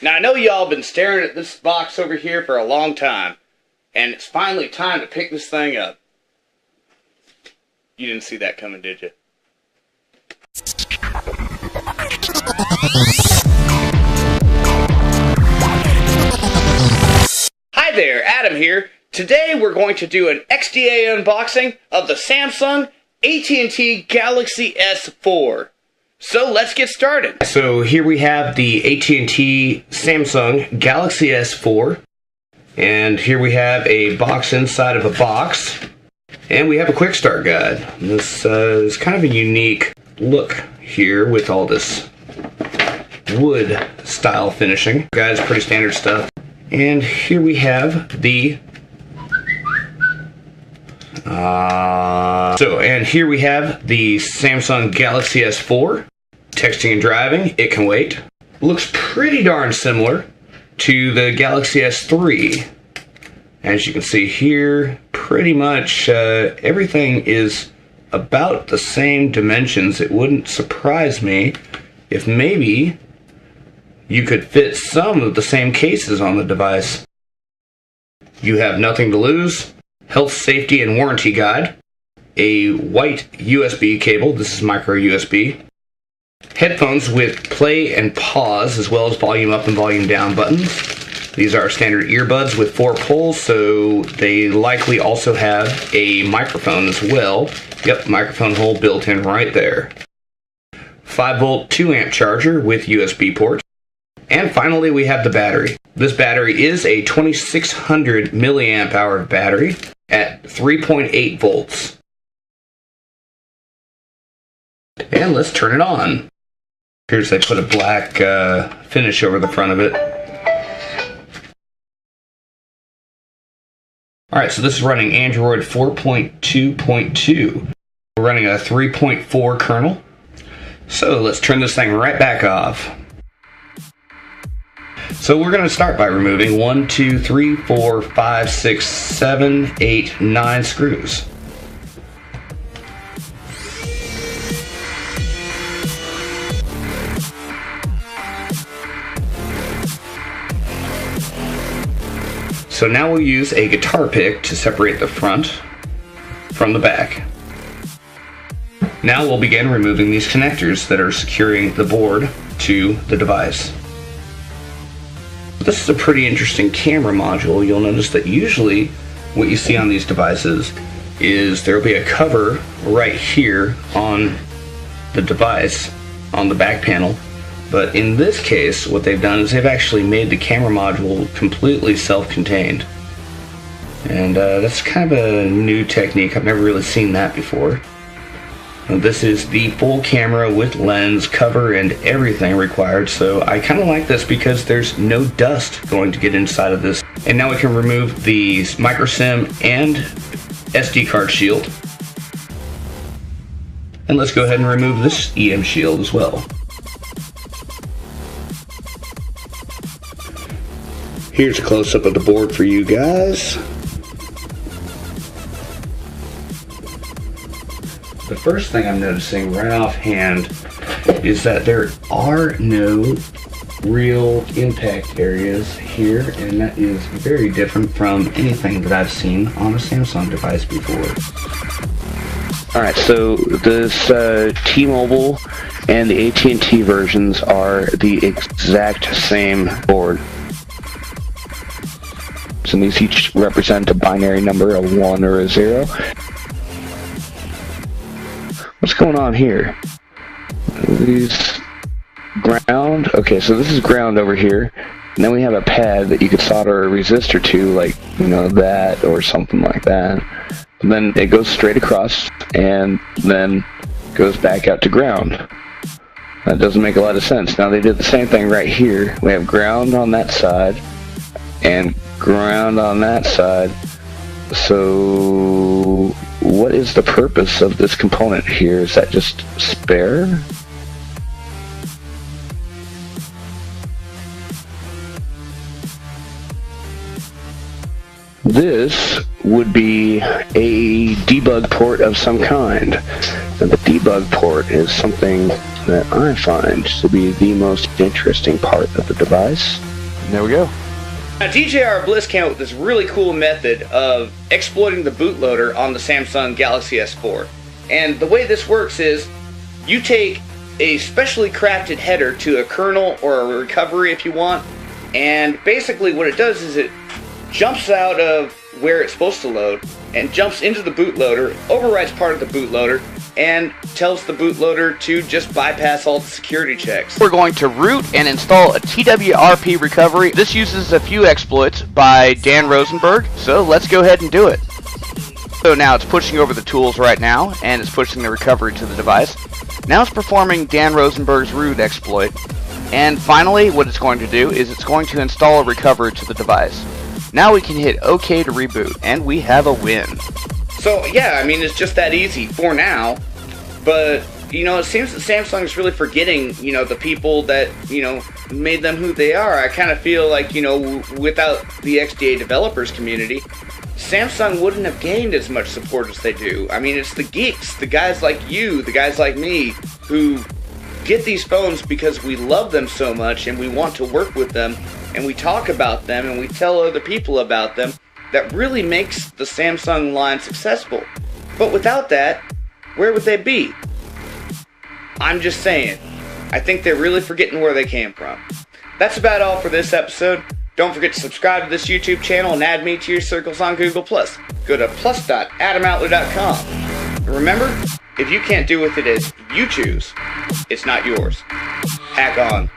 Now I know y'all been staring at this box over here for a long time, and it's finally time to pick this thing up. You didn't see that coming, did you? Hi there, Adam here. Today we're going to do an XDA unboxing of the Samsung At&t Galaxy S4. So let's get started. So here we have the At&t Samsung Galaxy S4. And here we have a box inside of a box. And we have a quick start guide. This is kind of a unique look here with all this wood style finishing. Guys, pretty standard stuff. And here we have the here we have the Samsung Galaxy S4. Texting and driving, it can wait. Looks pretty darn similar to the Galaxy S3. As you can see here, pretty much everything is about the same dimensions. It wouldn't surprise me if maybe you could fit some of the same cases on the device. You have nothing to lose, health, safety, and warranty guide, a white USB cable, this is micro USB, headphones with play and pause, as well as volume up and volume down buttons. These are standard earbuds with 4 poles, so they likely also have a microphone as well. Yep, microphone hole built in right there. 5-volt 2-amp charger with USB port. And finally, we have the battery. This battery is a 2600 milliamp hour battery at 3.8 volts. And let's turn it on. Here's they put a black finish over the front of it. Alright, so this is running Android 4.2.2. We're running a 3.4 kernel. So let's turn this thing right back off. So we're going to start by removing 1, 2, 3, 4, 5, 6, 7, 8, 9 screws. So now we'll use a guitar pick to separate the front from the back. Now we'll begin removing these connectors that are securing the board to the device. This is a pretty interesting camera module. You'll notice that usually what you see on these devices is there will be a cover right here on the device on the back panel. But in this case, what they've done is they've actually made the camera module completely self-contained. And that's kind of a new technique. I've never really seen that before. And this is the full camera with lens, cover, and everything required. So I kind of like this because there's no dust going to get inside of this. And now we can remove the micro SIM and SD card shield. And let's go ahead and remove this EM shield as well. Here's a close-up of the board for you guys. The first thing I'm noticing right offhand is that there are no real impact areas here, and that is very different from anything that I've seen on a Samsung device before. Alright, so this T-Mobile and the At&t versions are the exact same board. And these each represent a binary number, a 1 or a 0. What's going on here? These ground? Okay, so this is ground over here. And then we have a pad that you could solder a resistor to, like, you know, that or something like that. And then it goes straight across and then goes back out to ground. That doesn't make a lot of sense. Now they did the same thing right here. We have ground on that side and ground on that side. So what is the purpose of this component here? Is that just spare? This would be a debug port of some kind. And the debug port is something that I find to be the most interesting part of the device. And there we go. Now, DJR Bliss came up with this really cool method of exploiting the bootloader on the Samsung Galaxy S4. And the way this works is, you take a specially crafted header to a kernel or a recovery if you want, and basically what it does is it jumps out of where it's supposed to load and jumps into the bootloader, overrides part of the bootloader, and tells the bootloader to just bypass all the security checks. We're going to root and install a TWRP recovery. This uses a few exploits by Dan Rosenberg, so let's go ahead and do it. So now it's pushing over the tools right now, and it's pushing the recovery to the device. Now it's performing Dan Rosenberg's root exploit. And finally, what it's going to do is it's going to install a recovery to the device. Now we can hit OK to reboot, and we have a win. So yeah, I mean, it's just that easy for now, but you know, it seems that Samsung is really forgetting, you know, the people that, you know, made them who they are. I kind of feel like, you know, without the XDA developers community, Samsung wouldn't have gained as much support as they do. I mean, it's the geeks, the guys like you, the guys like me, who get these phones because we love them so much and we want to work with them, and we talk about them and we tell other people about them, that really makes the Samsung line successful. But without that, where would they be? I'm just saying, I think they're really forgetting where they came from. That's about all for this episode. Don't forget to subscribe to this YouTube channel and add me to your circles on Google+. Go to plus.atomoutlet.com. And remember, if you can't do with it as you choose, it's not yours. Hack on.